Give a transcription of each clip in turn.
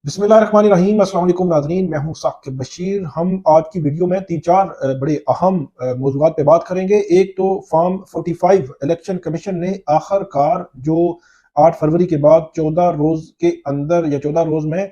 बिस्मिल्लाहिर्रहमानिर्रहीम। अस्सलाम वालेकुम नाज़रीन, मैं हूं साकिब बशीर। हम आज की वीडियो में तीन चार बड़े अहम मौज़ूआत पे बात करेंगे। एक तो फॉर्म 45 इलेक्शन कमीशन ने आखिरकार जो 8 फरवरी के बाद 14 रोज के अंदर या 14 रोज में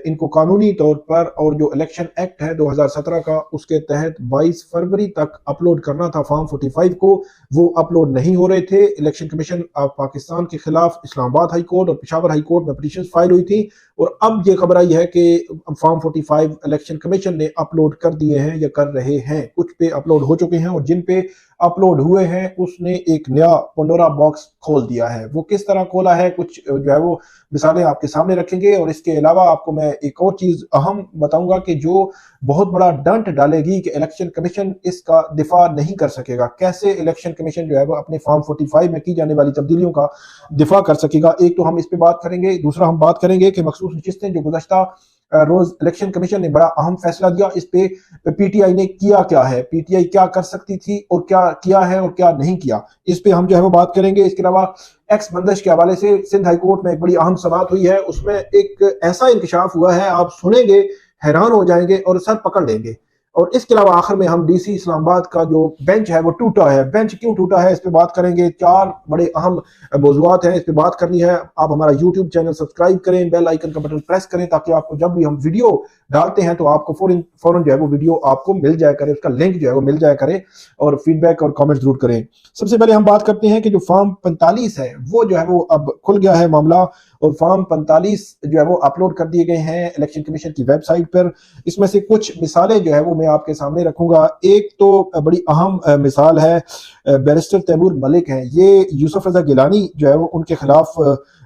इनको कानूनी तौर पर, और जो इलेक्शन एक्ट है 2017 का उसके तहत 22 फरवरी तक अपलोड करना था फॉर्म 45 को, वो अपलोड नहीं हो रहे थे। इलेक्शन कमीशन ऑफ पाकिस्तान के खिलाफ इस्लामाबाद हाई कोर्ट और पेशावर हाई कोर्ट में पिटीशन फाइल हुई थी, और अब ये खबर आई है कि फॉर्म 45 इलेक्शन कमीशन ने अपलोड कर दिए हैं या कर रहे हैं। कुछ पे अपलोड हो चुके हैं और जिन पे अपलोड हुए हैं उसने एक नया पंडोरा बॉक्स खोल दिया है। वो किस तरह खोला है, कुछ जो है वो मिसालें आपके सामने रखेंगे, और इसके अलावा आपको मैं एक और चीज अहम बताऊंगा कि जो बहुत बड़ा डंट डालेगी कि इलेक्शन कमीशन इसका दिफा नहीं कर सकेगा। कैसे इलेक्शन कमीशन जो है वो अपने फॉर्म 45 में की जाने वाली तब्दीलियों का दिफा कर सकेगा, एक तो हम इस पे बात करेंगे। दूसरा हम बात करेंगे कि मखसूस नशिस्तें जो गुज़श्ता रोज इलेक्शन कमीशन ने बड़ा अहम फैसला दिया, इस पे पीटीआई ने किया क्या है, पीटीआई क्या कर सकती थी और क्या किया है और क्या नहीं किया, इस पे हम जो है वो बात करेंगे। इसके अलावा एक्स बंदिश के हवाले से सिंध हाई कोर्ट में एक बड़ी अहम समाअत हुई है, उसमें एक ऐसा इंकशाफ हुआ है, आप सुनेंगे हैरान हो जाएंगे और सर पकड़ लेंगे। और इसके अलावा आखिर में हम डीसी इस्लामाबाद का जो बेंच है वो टूटा है, बेंच क्यों टूटा है इस पे बात करेंगे। चार बड़े अहम मौजूआत हैं, इस पे बात करनी है। आप हमारा यूट्यूब चैनल सब्सक्राइब करें, बेल आइकन का बटन प्रेस करें, ताकि आपको जब भी हम वीडियो डालते हैं तो आपको फौरन जो है वो वीडियो आपको मिल जाया करे, उसका लिंक जो है वो मिल जाया करे, और फीडबैक और कमेंट जरूर करें। सबसे पहले हम बात करते हैं कि जो फॉर्म 45 है वो जो है वो अब खुल गया है मामला, और फॉर्म 45 जो है वो अपलोड कर दिए गए हैं इलेक्शन कमीशन की वेबसाइट पर। इसमें से कुछ मिसालें जो है वो मैं आपके सामने रखूंगा। एक तो बड़ी अहम मिसाल है, बैरिस्टर तैमूर मलिक हैं, ये यूसुफ रजा गिलानी जो है वो उनके खिलाफ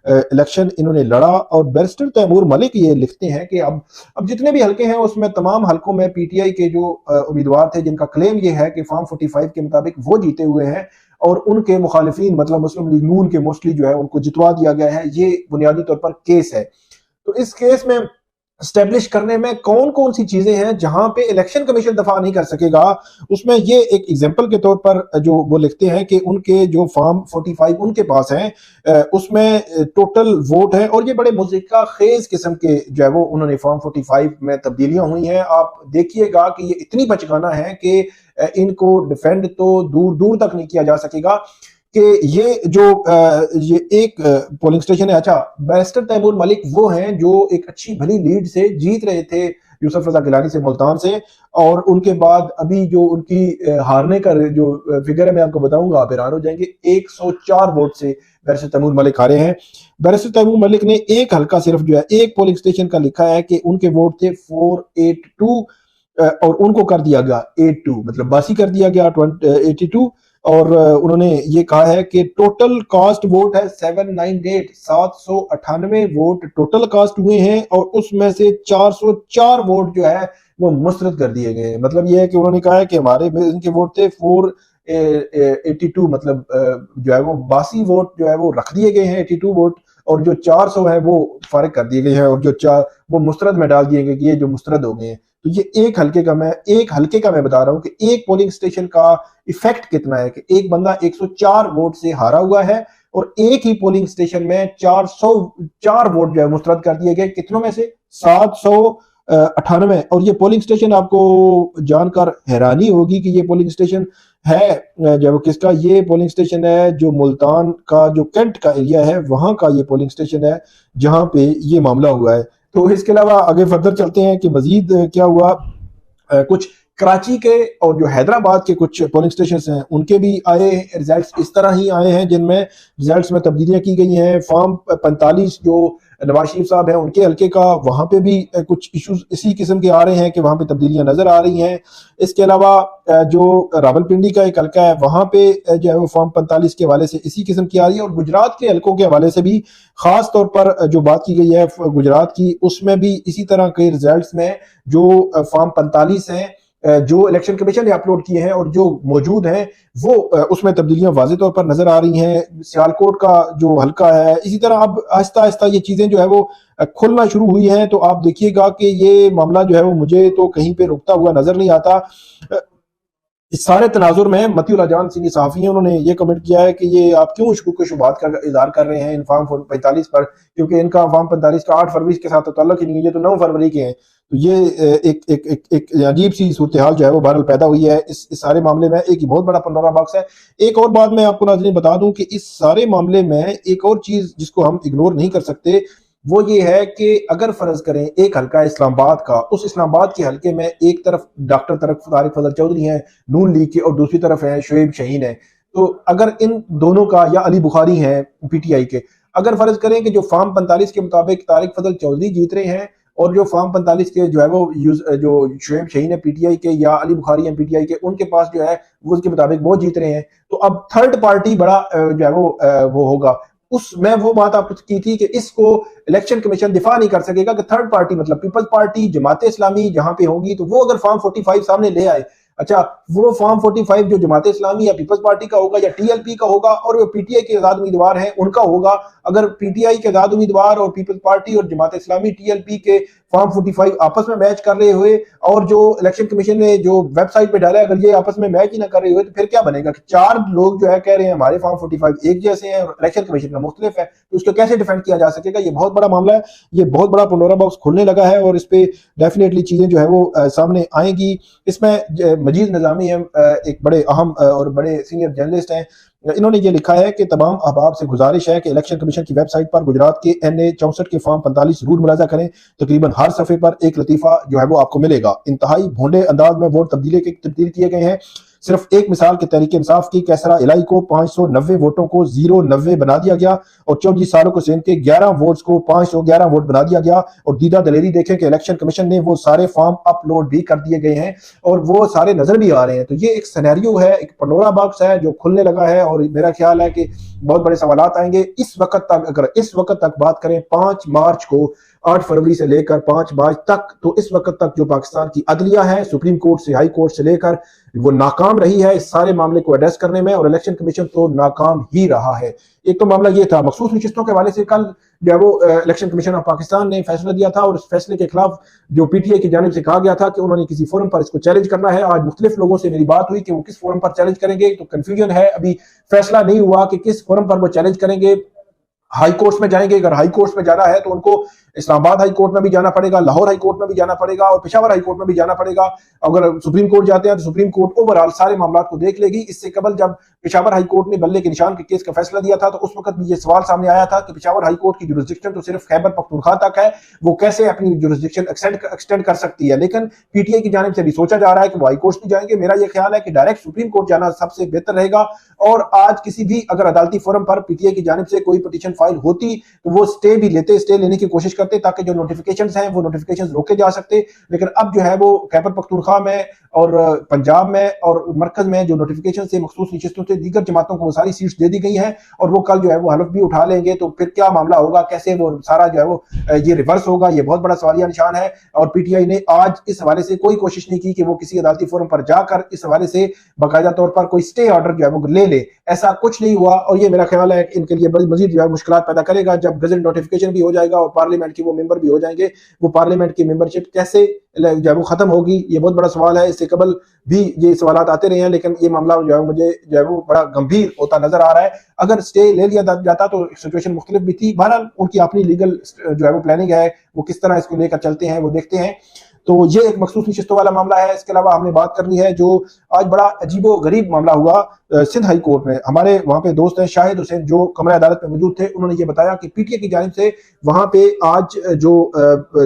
इलेक्शन इन्होंने लड़ा, और बैरिस्टर तैमूर मलिक ये लिखते हैं कि अब जितने भी हलके हैं उसमें तमाम हलकों में पीटीआई के जो उम्मीदवार थे जिनका क्लेम ये है कि फॉर्म 45 के मुताबिक वो जीते हुए हैं, और उनके मुखालिफिन मतलब मुस्लिम लीग नून के मोस्टली जो है उनको जितवा दिया गया है, ये बुनियादी तौर पर केस है। तो इस केस में स्टैब्लिश करने में कौन कौन सी चीजें हैं जहां पे इलेक्शन कमीशन दफा नहीं कर सकेगा, उसमें ये एक एग्जांपल के तौर पर जो वो लिखते हैं कि उनके जो फॉर्म 45 उनके पास है, उसमें टोटल वोट है, और ये बड़े मुज़िका खेज किस्म के जो है वो उन्होंने फॉर्म 45 में तब्दीलियां हुई हैं। आप देखिएगा कि ये इतनी बचकाना है कि इनको डिफेंड तो दूर दूर तक नहीं किया जा सकेगा कि ये जो ये एक पोलिंग स्टेशन है। अच्छा, बैरिस्टर तैमूर मलिक वो हैं जो एक अच्छी भली लीड से जीत रहे थे यूसुफ रजा गिलानी से मुल्तान से, और उनके बाद अभी जो उनकी हारने का जो फिगर है मैं आपको बताऊंगा, आप हैरान हो जाएंगे। 104 वोट से बैरिस्टर तैमूर मलिक हारे हैं। बैरिस्टर तैमूर मलिक ने एक हल्का सिर्फ जो है एक पोलिंग स्टेशन का लिखा है कि उनके वोट थे 482, और उनको कर दिया गया 82, मतलब बासी कर दिया गया 82। और उन्होंने ये कहा है कि टोटल कास्ट वोट है 798, 798 वोट टोटल कास्ट हुए हैं, और उसमें से 404 वोट जो है वो मुस्तरद कर दिए गए हैं। मतलब ये है कि उन्होंने कहा है कि हमारे में इनके वोट थे 482, मतलब जो है वो बासी वोट जो है वो रख दिए गए हैं 82 वोट, और जो 400 है वो फारिग कर दिए गए हैं, और जो चार वो मुस्तरद में डाल दिए गए कि ये जो मुस्तरद हो गए हैं। तो ये एक हल्के का मैं बता रहा हूं कि एक पोलिंग स्टेशन का इफेक्ट कितना है, कि एक बंदा 104 वोट से हारा हुआ है, और एक ही पोलिंग स्टेशन में 404 वोट जो है मुस्तरद कर दिए गए। कितनों में से? 798। और ये पोलिंग स्टेशन आपको जानकर हैरानी होगी कि ये पोलिंग स्टेशन है जब किसका, ये पोलिंग स्टेशन है जो मुल्तान का जो कैंट का एरिया है वहां का ये पोलिंग स्टेशन है जहां पे ये मामला हुआ है। तो इसके अलावा आगे फर्दर चलते हैं कि मजीद क्या हुआ। कुछ कराची के और जो हैदराबाद के कुछ पोलिंग स्टेशन हैं उनके भी आए रिजल्ट्स इस तरह ही आए हैं, जिनमें रिजल्ट्स में तब्दीलियां की गई हैं। फॉर्म 45 जो नवाज शरीफ साहब हैं उनके हल्के का, वहां पे भी कुछ इश्यूज इसी किस्म के आ रहे हैं कि वहां पे तब्दीलियां नजर आ रही हैं। इसके अलावा जो रावलपिंडी का एक हल्का है वहां पे जो है वो फॉर्म 45 के हवाले से इसी किस्म की आ रही है, और गुजरात के हल्कों के हवाले से भी खास तौर पर जो बात की गई है गुजरात की, उसमें भी इसी तरह के रिजल्ट्स में जो फॉर्म 45 हैं जो इलेक्शन कमीशन ने अपलोड किए हैं और जो मौजूद हैं वो उसमें तब्दीलियां वाज़ेह तौर पर नजर आ रही हैं। सियालकोट का जो हल्का है, इसी तरह अब आहिस्ता आहिस्ता ये चीजें जो है वो खुलना शुरू हुई हैं। तो आप देखिएगा कि ये मामला जो है वो मुझे तो कहीं पे रुकता हुआ नजर नहीं आता। اس سارے تناظر میں متی اللہ جان سینئر صحافی ہیں، انہوں نے یہ کمنٹ کیا ہے کہ یہ آپ کیوں شکوک و شبہات کا اظہار کر رہے ہیں ان فارم 45 پر، کیونکہ ان کا فارم 45 کا 8 فروری کے ساتھ تعلق ہی نہیں ہے، یہ تو 9 فروری کے ہیں۔ تو یہ ایک عجیب سی صورتحال جو ہے وہ بہرحال پیدا ہوئی ہے اس سارے معاملے میں۔ ایک بہت بڑا پنڈورا باکس ہے۔ ایک اور بات میں آپ کو ناظرین بتا دوں کہ اس سارے معاملے میں ایک اور چیز جس کو ہم اگنور نہیں کر سکتے وہ یہ ہے کہ اگر فرض کریں ایک حلقہ اسلام آباد کا، اس اسلام آباد کے حلقے میں ایک طرف ڈاکٹر طارق فضل چودھری ہیں نون لیگ کے اور دوسری طرف ہیں شعیب شاہین ہیں، تو اگر ان دونوں کا، یا علی بخاری ہیں پی ٹی آئی کے، اگر فرض کریں کہ جو فارم 45 کے مطابق طارق فضل چودھری جیت رہے ہیں اور جو فارم 45 کے جو ہے وہ جو شعیب شاہین ہے پی ٹی آئی کے یا علی بخاری ہیں پی ٹی آئی کے، ان کے پاس جو ہے وہ اس کے مطابق وہ جیت رہے ہیں، تو اب تھرڈ پارٹی بڑا جو ہے وہ ہوگا۔ اس میں وہ بات آپ کی تھی کہ اس کو الیکشن کمیشن دفاع نہیں کر سکے گا کہ تھرڈ پارٹی مطلب پیپلز پارٹی، جماعت اسلامی جہاں پہ ہوگی، تو وہ اگر فارم 45 سامنے لے آئے، اچھا وہ فارم 45 جو جماعت اسلامی یا پیپلز پارٹی کا ہوگا یا ٹی ایل پی کا ہوگا اور وہ پی ٹی آئی کے آزاد امیدوار ہیں ان کا ہوگا، اگر پی ٹی آئی کے آزاد امیدوار اور پیپلز پارٹی اور Jamaat Islami T L P کے فارم 45 آپس میں میچ کر رہے ہوئے اور جو الیکشن کمیشن نے جو ویب سائٹ پہ ڈالا ہے اگر یہ آپس میں میچ ہی نہ کر رہے ہوئے تو پھر کیا بنے گا کہ 4 لوگ جو ہے کہہ رہے ہیں ہمارے فارم 45 ایک جیسے ہیں اور الیکشن کمیشن کا مختلف ہے، تو اس کو کیسے ڈیفینڈ کیا جا سکے گا؟ یہ بہت بڑا معاملہ ہے، یہ بہت بڑا پنڈورا باکس کھلنے لگا ہے اور اس پہ ڈیفینیٹلی چیزیں جو ہے وہ سامنے آئیں گی۔ اس میں مجید نظامی ہیں، ایک بڑے اہم اور بڑے سینئر جرنلسٹ ہیں، انہوں نے یہ لکھا ہے کہ تمام احباب سے گزارش ہے کہ الیکشن کمیشن کی ویب سائٹ پر گجرات کے NA 64 کے فارم 45 ضرور ملاحظہ کریں، تقریباً ہر صفحے پر ایک لطیفہ جو ہے وہ آپ کو ملے گا۔ انتہائی بھونڈے انداز میں ووٹ تبدیل کیے گئے ہیں۔ صرف ایک مثال کے تحریک انصاف کی کیسرا الہی کو 590 ووٹوں کو 090 بنا دیا گیا اور چودھری سالوں کو سین کے 11 ووٹس کو 511 ووٹ بنا دیا گیا، اور دیدہ دلیری دیکھیں کہ الیکشن کمیشن نے وہ سارے فارم اپلوڈ بھی کر دیے گئے ہیں اور وہ سارے نظر بھی آ رہے ہیں۔ تو یہ ایک سینیریو ہے، ایک پنڈورا باکس ہے جو کھلنے لگا ہے اور میرا خیال ہے کہ بہت بڑے سوالات آئیں گے اس وقت تک۔ اگر اس وقت تک بات کریں 5 مارچ کو، 8 فروری سے لے کر 5 مارچ تک، تو اس وقت تک جو پاکستان کی عدلیہ ہے سپریم کورٹ سے ہائی کورٹ سے لے کر وہ ناکام رہی ہے اس سارے معاملے کو ایڈریس کرنے میں، اور الیکشن کمیشن تو ناکام ہی رہا ہے۔ ایک تو معاملہ یہ تھا مخصوص نشستوں کے حوالے سے، کل جو ہے وہ الیکشن کمیشن آف پاکستان نے فیصلہ دیا تھا اور اس فیصلے کے خلاف جو پی ٹی آئی کی جانب سے کہا گیا تھا کہ انہوں نے کسی فورم پر اس کو چیلنج کرنا ہے۔ آج مختلف لوگوں سے میری بات ہوئی کہ وہ کس فورم پر چیلنج کریں گے، تو کنفیوژن ہے، ابھی فیصلہ نہیں ہوا کہ کس فورم پر وہ چیلنج کریں گے۔ ہائی کورٹس میں جائیں گے، اگر ہائی کورٹس میں جانا ہے تو ان کو اسلام آباد ہائی کورٹ میں بھی جانا پڑے گا، لاہور ہائی کورٹ میں بھی جانا پڑے گا اور پشاور ہائی کورٹ میں بھی جانا پڑے گا۔ اگر سپریم کورٹ جاتے ہیں تو سپریم کورٹ اوورآل سارے معاملات کو دیکھ لے گی۔ اس سے قبل جب پشاور ہائی کورٹ نے بلے کے نشان کے کیس کا فیصلہ دیا تھا تو اس وقت بھی یہ سوال سامنے آیا تھا کہ پشاور ہائی کورٹ کی جورسڈکشن تو صرف خیبر پختونخوا تک ہے، وہ کیسے اپنی جورسڈکشن ایکسٹینڈ کر سکتی ہے، لیکن پی ٹی آئی کی جانب سے بھی سوچا جا رہا ہے کہ وہ ہائی کورٹ بھی جائیں گے۔ میرا یہ خیال ہے کہ ڈائریکٹ سپریم کورٹ جانا سب سے بہتر رہے گا، اور آج کسی بھی اگر عدالتی forum per P T I کی جانب سے کوئی پٹیشن فائل ہوتی تو وہ سٹے بھی لیتے، سٹے لینے کی کوشش کرتے تاکہ جو نوٹیفیکیشنز ہیں وہ نوٹیفیکیشنز روکے جا سکتے، لیکن اب جو ہے وہ خیبر پختونخوا میں اور پنجاب میں اور مرکز میں جو نوٹیفیکیشن سے مخصوص نشستوں سے دیگر جماعتوں کو وہ ساری سیٹس دے دی گئی ہیں، اور وہ کل جو ہے وہ حلف بھی اٹھا لیں گے، تو پھر کیا معاملہ ہوگا، کیسے وہ سارا جو ہے وہ یہ ریورس ہوگا، یہ بہت بڑا سوالیہ نشان ہے۔ اور پی ٹی آئی نے آج اس حوالے سے کوئی کوشش نہیں کی کہ وہ کسی عدالتی فورم پر جا کر اس حوالے سے باقاعدہ طور پر کوئی سٹے آرڈر جو ہے وہ لے لے، ایسا کچھ نہیں ہوا، اور یہ میرا خیال ہے کہ ان کے لیے بڑی مزید جو ہے مشکلات پیدا کرے گا جب گزٹ نوٹیفیکیشن بھی ہو جائے گا اور پارلیمنٹ کی وہ ممبر بھی ہو جائیں گے، وہ پارلیمنٹ کی ممبرشپ کیسے جو ہے وہ ختم ہوگی، یہ بہت بڑا سوال ہے۔ اس سے قبل بھی یہ سوالات آتے رہے ہیں لیکن یہ معاملہ جو ہے مجھے جو ہے وہ بڑا گمبھیر ہوتا نظر آ رہا ہے۔ اگر سٹے لے لیا جاتا تو سچویشن مختلف بھی تھی، بہرحال ان کی اپنی لیگل جو ہے وہ پلاننگ ہے، وہ کس طرح اس کو لے کر چلتے ہیں وہ دیکھتے ہیں۔ تو یہ ایک مخصوص نشستوں والا معاملہ ہے۔ اس کے علاوہ ہم نے بات کرنی ہے جو آج بڑا عجیب و غریب معاملہ ہوا سندھ ہائی کورٹ میں۔ ہمارے وہاں پہ دوست ہیں شاہد حسین جو کمرہ عدالت میں موجود تھے، انہوں نے یہ بتایا کہ پی ٹی اے کی جانب سے وہاں پہ آج جو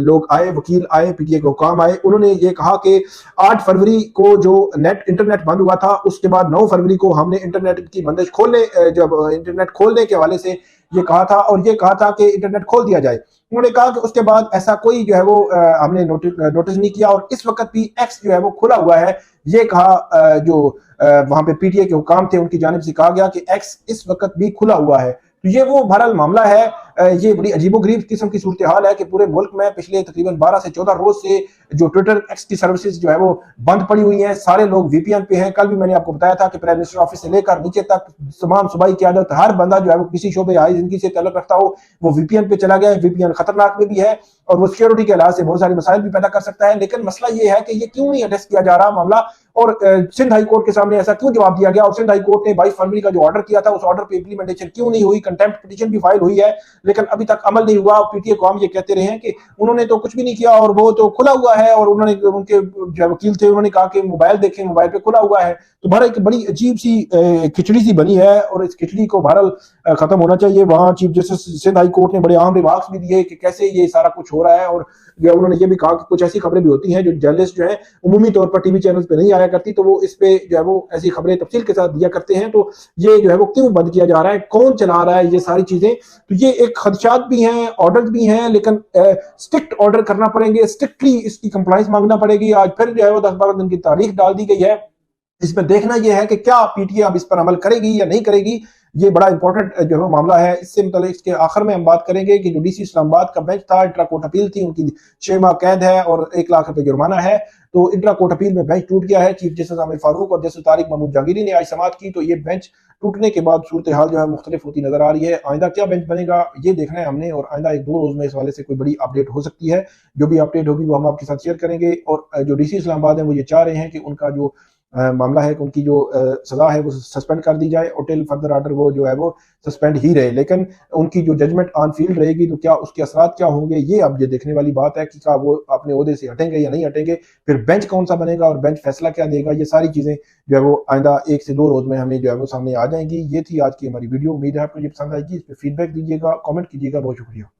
لوگ آئے، وکیل آئے، پی ٹی اے کے حکام آئے، انہوں نے یہ کہا کہ 8 فروری کو جو انٹرنیٹ بند ہوا تھا، اس کے بعد 9 فروری کو ہم نے انٹرنیٹ کی بندش انٹرنیٹ کھولنے کے حوالے سے یہ کہا تھا، اور یہ کہا تھا کہ انٹرنیٹ کھول دیا جائے۔ انہوں نے کہا کہ اس کے بعد ایسا کوئی جو ہے وہ ہم نے نوٹس نہیں کیا، اور اس وقت بھی ایکس جو ہے وہ کھلا ہوا ہے۔ یہ کہا جو وہاں پہ پی ٹی اے کے حکام تھے ان کی جانب سے کہا گیا کہ ایکس اس وقت بھی کھلا ہوا ہے۔ تو یہ وہ بہرحال معاملہ ہے ये बड़ी अजीबोगरीब किस्म की सूरत हाल है कि पूरे मुल्क में पिछले तकरीबन 12 से 14 रोज से जो ट्विटर एक्स की सर्विसेज जो है वो बंद पड़ी हुई हैं। सारे लोग वीपीएन पे हैं। कल भी मैंने आपको बताया था कि प्राइम मिनिस्टर ऑफिस से लेकर नीचे तक तमाम सूबाई क़यादत, हर बंदा जो है वो किसी शोबे हाई जिंदगी से ताल्लुक रखता हो वो वीपीएन पे चला गया है। वीपीएन खतरनाक भी है और वो सिक्योरिटी के लिहाज से बहुत सारे मसाइल भी पैदा कर सकता है। लेकिन मसला ये है कि ये क्यों नहीं एड्रेस किया जा रहा मामला, और सिंध हाई कोर्ट के सामने ऐसा क्यों जवाब दिया गया, और सिंध हाई कोर्ट ने 22 फरवरी का जो ऑर्डर किया था उस ऑर्डर पे इंप्लीमेंटेशन क्यों नहीं हुई। कंटेम्प्ट पिटीशन भी फाइल हुई है लेकिन अभी तक अमल नहीं हुआ। पीटीए को हम ये कहते रहे हैं कि उन्होंने तो कुछ भी नहीं किया और वो तो खुला हुआ है, और उन्होंने उनके जो वकील थे उन्होंने कहा कि मोबाइल देखें, मोबाइल पे खुला हुआ है। तो बहर एक बड़ी अजीब सी खिचड़ी सी बनी है और इस खिचड़ी को बहरहाल खत्म होना चाहिए। वहां chief justice Sindh high court ने बड़े अहम रिमार्क्स भी दिए कि कैसे ये सारा कुछ हो रहा है, और उन्होंने ये भी कहा कि कुछ ऐसी खबरें भी होती हैं जो जर्नलिस्ट जो है उमूमी तौर पर टीवी चैनल पे नहीं आया करती, तो वो इस पे जो है वो ऐसी खबरें तफसील के साथ दिया करते हैं। तो ये जो है वो क्यों बंद किया जा रहा है, कौन चला रहा है ये सारी चीजें, तो ये एक खदशात भी हैं, ऑर्डर भी हैं, लेकिन स्ट्रिक्ट ऑर्डर करना पड़ेंगे, स्ट्रिक्टली इसकी कंप्लाइंस मांगना पड़ेगी। आज फिर जो है वो 10-12 दिन की तारीख डाल दी गई है। इसमें देखना यह है कि क्या पीटीए अब इस पर अमल करेगी या नहीं करेगी, ये बड़ा इंपॉर्टेंट जो है मामला है। इससे मतलब इसके आखिर में हम बात करेंगे कि जो डीसी इस्लामाबाद का बेंच था, इंट्रा कोर्ट अपील थी, उनकी 6 माह कैद है और 1 लाख रुपए जुर्माना है। तो इंट्रा कोर्ट अपील में बेंच टूट गया है। चीफ जस्टिस आमिर फारूक और जस्टिस तारिक महमूद जहांगीरी ने आज समाअत की, तो ये बेंच टूटने के बाद सूरत हाल जो है मुख्तलिफ होती नजर आ रही है। आइंदा क्या बेंच बनेगा ये देखना है हमने, और आइंदा 1-2 रोज में इस वाले से कोई बड़ी अपडेट हो सकती है। जो भी अपडेट होगी वो हम आपके साथ शेयर करेंगे। और जो डीसी इस्लामाबाद है वो ये चाह रहे हैं कि उनका जो मामला है कि उनकी जो सजा है वो सस्पेंड कर दी जाए और टिल फर्दर ऑर्डर वो जो है वो सस्पेंड ही रहे, लेकिन उनकी जो जजमेंट ऑन फील्ड रहेगी तो क्या उसके असरात क्या होंगे ये अब ये देखने वाली बात है कि क्या वो अपने ओहदे से हटेंगे या नहीं हटेंगे। फिर बेंच कौन सा बनेगा और बेंच फैसला क्या देगा, ये सारी चीजें जो है वो आइंदा 1 से 2 रोज में हमें जो है वो सामने आ जाएंगी। ये थी आज की हमारी वीडियो। उम्मीद है आपको ये पसंद आएगी। इस पर फीडबैक दीजिएगा, कॉमेंट कीजिएगा। बहुत शुक्रिया।